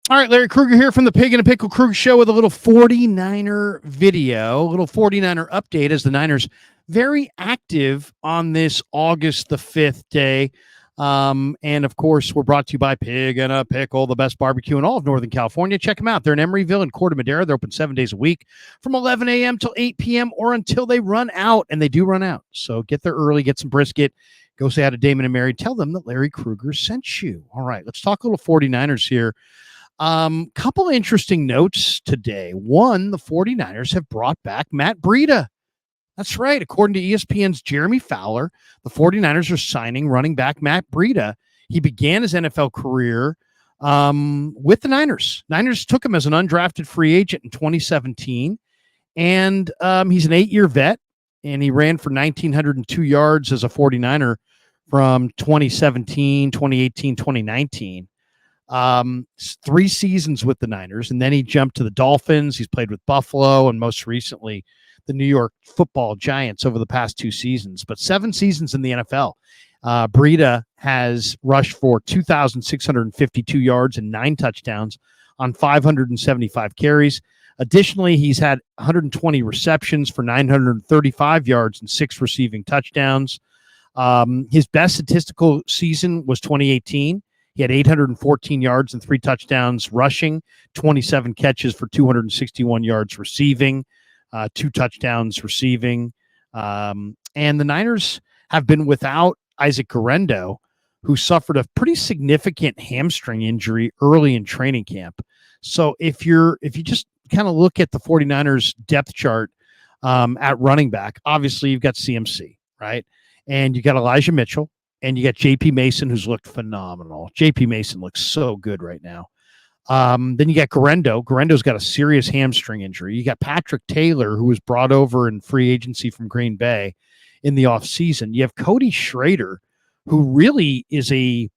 All right, Larry Krueger here from the Pig and a Pickle Krueger Show with a little 49er video, a little 49er update as the Niners very active on this August the 5th day. And of course, we're brought to you by Pig and a Pickle, the best barbecue in all of Northern California. Check them out. They're in Emeryville and Corte Madera. They're open 7 days a week from 11 a.m. till 8 p.m. or until they run out, and they do run out. So get there early, get some brisket, go say hi to Damon and Mary. Tell them that Larry Krueger sent you. All right, let's talk a little 49ers here. Couple interesting notes today. One, the 49ers have brought back Matt Breida. That's right. According to ESPN's Jeremy Fowler, the 49ers are signing running back Matt Breida. He began his NFL career with the Niners. Niners took him as an undrafted free agent in 2017, and he's an 8-year vet, and he ran for 1,902 yards as a 49er from 2017, 2018, 2019. 3 seasons with the Niners, and then he jumped to the Dolphins. He's played with Buffalo and most recently the New York Football Giants over the past 2 seasons, but 7 seasons in the NFL. Breida has rushed for 2,652 yards and 9 touchdowns on 575 carries. Additionally, he's had 120 receptions for 935 yards and 6 receiving touchdowns. His best statistical season was 2018. He had 814 yards and 3 touchdowns rushing, 27 catches for 261 yards receiving, 2 touchdowns receiving. And the Niners have been without Isaac Guerendo, who suffered a pretty significant hamstring injury early in training camp. So if you just kind of look at the 49ers depth chart at running back, obviously you've got CMC, right? And you got Elijah Mitchell. And you got J.P. Mason, who's looked phenomenal. J.P. Mason looks so good right now. Then you got Guerendo. Guerendo's got a serious hamstring injury. You got Patrick Taylor, who was brought over in free agency from Green Bay in the offseason. You have Cody Schrader, who really is a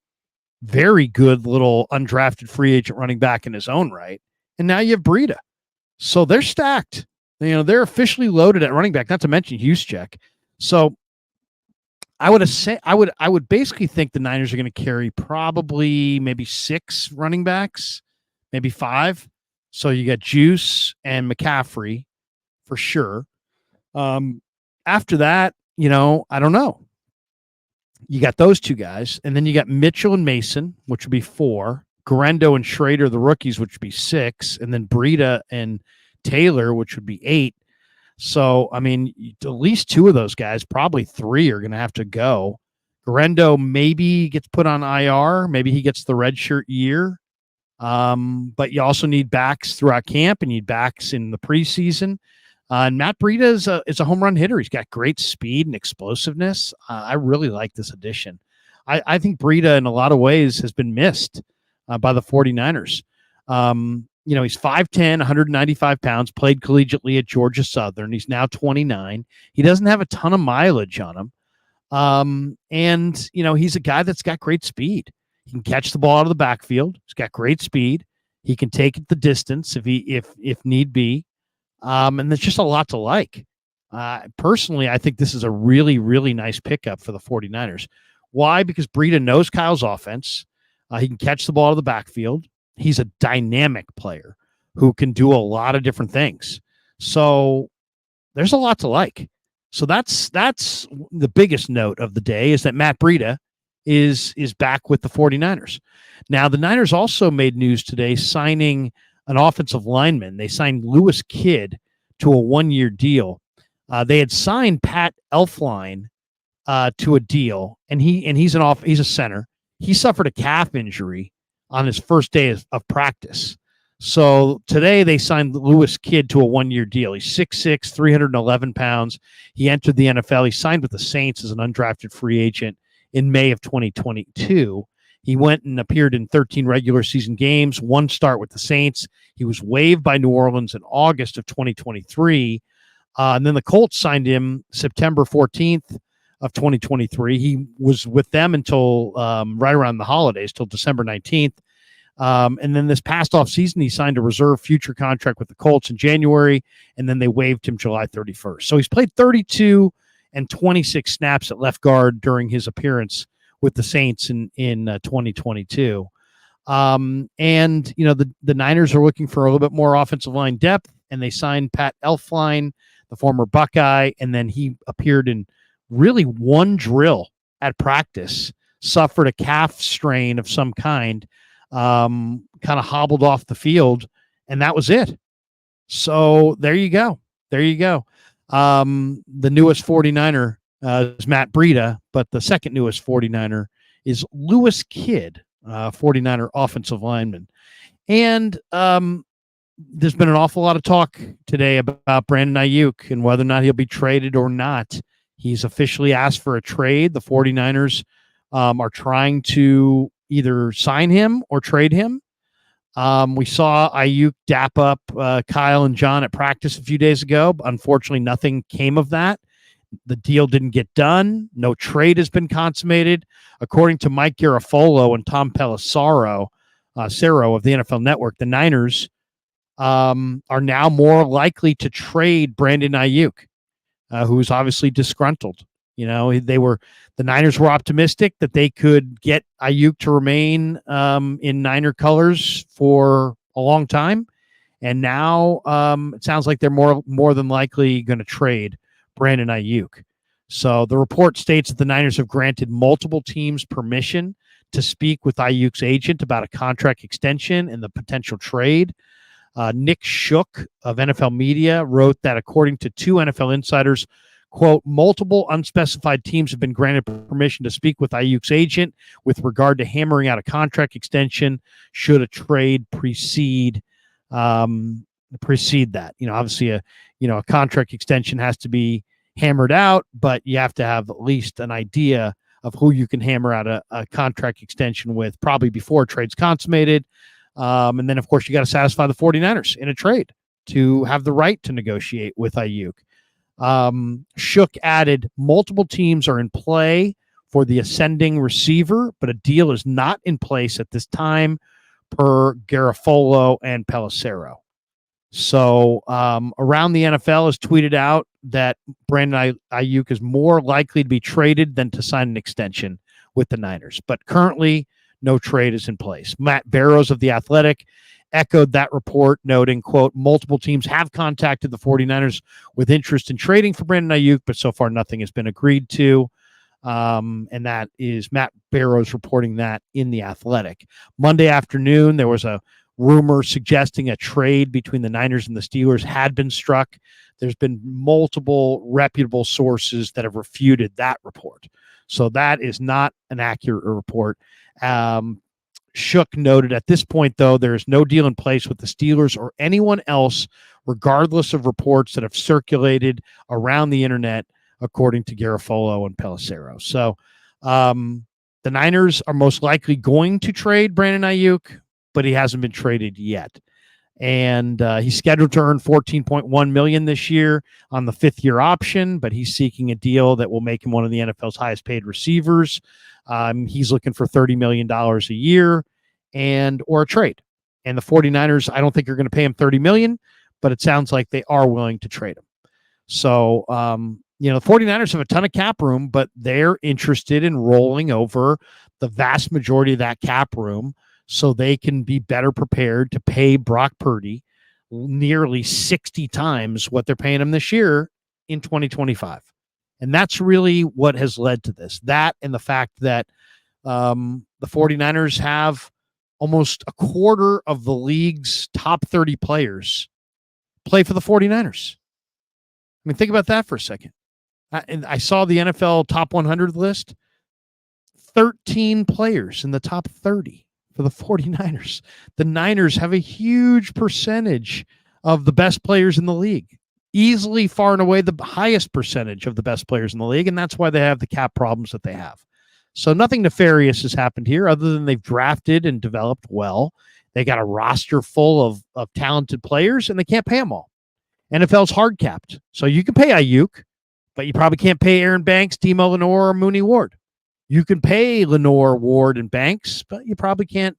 very good little undrafted free agent running back in his own right. And now you have Breida. So they're stacked. They're officially loaded at running back, not to mention Juszczyk. So I would basically think the Niners are going to carry probably maybe 6 running backs, maybe 5. So you got Juice and McCaffrey for sure. After that, I don't know. You got those 2 guys, and then you got Mitchell and Mason, which would be 4. Guerendo and Schrader, the rookies, which would be 6, and then Breida and Taylor, which would be 8. So, I mean, at least 2 of those guys, probably 3 are going to have to go. Guerendo maybe gets put on IR. Maybe he gets the redshirt year. But you also need backs throughout camp, and you need backs in the preseason. And Matt Breida is a home run hitter. He's got great speed and explosiveness. I really like this addition. I think Breida, in a lot of ways, has been missed by the 49ers. He's 5'10", 195 pounds, played collegiately at Georgia Southern. He's now 29. He doesn't have a ton of mileage on him. And he's a guy that's got great speed. He can catch the ball out of the backfield. He's got great speed. He can take it the distance if need be. And there's just a lot to like. Personally, I think this is a really, really nice pickup for the 49ers. Why? Because Breida knows Kyle's offense. He can catch the ball out of the backfield. He's a dynamic player who can do a lot of different things. So there's a lot to like. So that's the biggest note of the day, is that Matt Breida is back with the 49ers. Now, the Niners also made news today signing an offensive lineman. They signed Lewis Kidd to a 1-year deal. They had signed Pat Elflein to a deal, and he's a center. He suffered a calf injury on his first day of practice. So today they signed Lewis Kidd to a 1-year deal. He's 6'6", 311 pounds. He entered the NFL. He signed with the Saints as an undrafted free agent in May of 2022. He went and appeared in 13 regular season games, 1 start with the Saints. He was waived by New Orleans in August of 2023. And then the Colts signed him September 14th of 2023. He was with them until right around the holidays, till December 19th. And then this past offseason, he signed a reserve future contract with the Colts in January, and then they waived him July 31st. So he's played 32 and 26 snaps at left guard during his appearance with the Saints in 2022. And the Niners are looking for a little bit more offensive line depth, and they signed Pat Elflein, the former Buckeye, and then he appeared in really one drill at practice, suffered a calf strain of some kind, kind of hobbled off the field, and that was it. So there you go. There you go. The newest 49er is Matt Breida, but the second newest 49er is Lewis Kidd, 49er offensive lineman. And there's been an awful lot of talk today about Brandon Aiyuk and whether or not he'll be traded or not. He's officially asked for a trade. The 49ers are trying to either sign him or trade him. We saw Aiyuk dap up Kyle and John at practice a few days ago. Unfortunately, nothing came of that. The deal didn't get done. No trade has been consummated. According to Mike Garafolo and Tom Pelissero of the NFL Network, the Niners are now more likely to trade Brandon Aiyuk, who's obviously disgruntled. The Niners were optimistic that they could get Aiyuk to remain in Niner colors for a long time, and now it sounds like they're more than likely going to trade Brandon Aiyuk. So the report states that the Niners have granted multiple teams permission to speak with Aiyuk's agent about a contract extension and the potential trade. Nick Shook of NFL Media wrote that according to two NFL insiders, quote, multiple unspecified teams have been granted permission to speak with Aiyuk's agent with regard to hammering out a contract extension should a trade precede that. Obviously a contract extension has to be hammered out, but you have to have at least an idea of who you can hammer out a contract extension with probably before trade's consummated. And then, of course, you got to satisfy the 49ers in a trade to have the right to negotiate with Aiyuk. Shook added, multiple teams are in play for the ascending receiver, but a deal is not in place at this time, per Garafolo and Pelissero. So around the NFL has tweeted out that Brandon Aiyuk is more likely to be traded than to sign an extension with the Niners. But currently, no trade is in place. Matt Barrows of The Athletic echoed that report, noting, quote, multiple teams have contacted the 49ers with interest in trading for Brandon Aiyuk, but so far nothing has been agreed to. And that is Matt Barrows reporting that in The Athletic. Monday afternoon, there was a rumor suggesting a trade between the Niners and the Steelers had been struck. There's been multiple reputable sources that have refuted that report. So that is not an accurate report. Shook noted at this point, though, there is no deal in place with the Steelers or anyone else, regardless of reports that have circulated around the internet, according to Garafolo and Pelissero. So the Niners are most likely going to trade Brandon Aiyuk, but he hasn't been traded yet. And he's scheduled to earn $14.1 million this year on the fifth-year option, but he's seeking a deal that will make him one of the NFL's highest-paid receivers. He's looking for $30 million a year or a trade. And the 49ers, I don't think are going to pay him $30 million, but it sounds like they are willing to trade him. So, the 49ers have a ton of cap room, but they're interested in rolling over the vast majority of that cap room so they can be better prepared to pay Brock Purdy nearly 60 times what they're paying him this year in 2025. And that's really what has led to this. That and the fact that the 49ers have almost a quarter of the league's top 30 players play for the 49ers. I mean, think about that for a second. I saw the NFL top 100 list. 13 players in the top 30 for the 49ers. The Niners have a huge percentage of the best players in the league. Easily, far and away, the highest percentage of the best players in the league, and that's why they have the cap problems that they have. So nothing nefarious has happened here other than they've drafted and developed well. They got a roster full of talented players, and they can't pay them all. NFL's hard capped. So you can pay Aiyuk, but you probably can't pay Aaron Banks, Timo Lenore, or Mooney Ward. You can pay Lenore, Ward, and Banks, but you probably can't,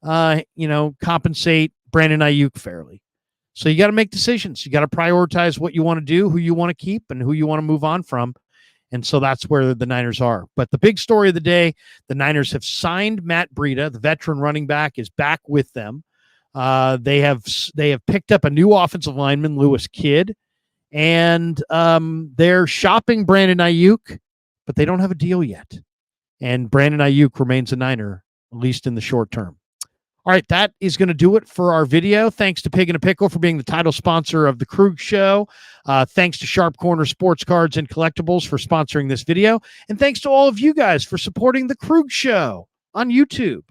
compensate Brandon Aiyuk fairly. So you got to make decisions. You got to prioritize what you want to do, who you want to keep, and who you want to move on from. And so that's where the Niners are. But the big story of the day, the Niners have signed Matt Breida. The veteran running back is back with them. They have picked up a new offensive lineman, Lewis Kidd, and they're shopping Brandon Aiyuk, but they don't have a deal yet. And Brandon Aiyuk remains a Niner, at least in the short term. All right, that is going to do it for our video. Thanks to Pig and a Pickle for being the title sponsor of the Krug Show. Thanks to Sharp Corner Sports Cards and Collectibles for sponsoring this video. And thanks to all of you guys for supporting the Krug Show on YouTube.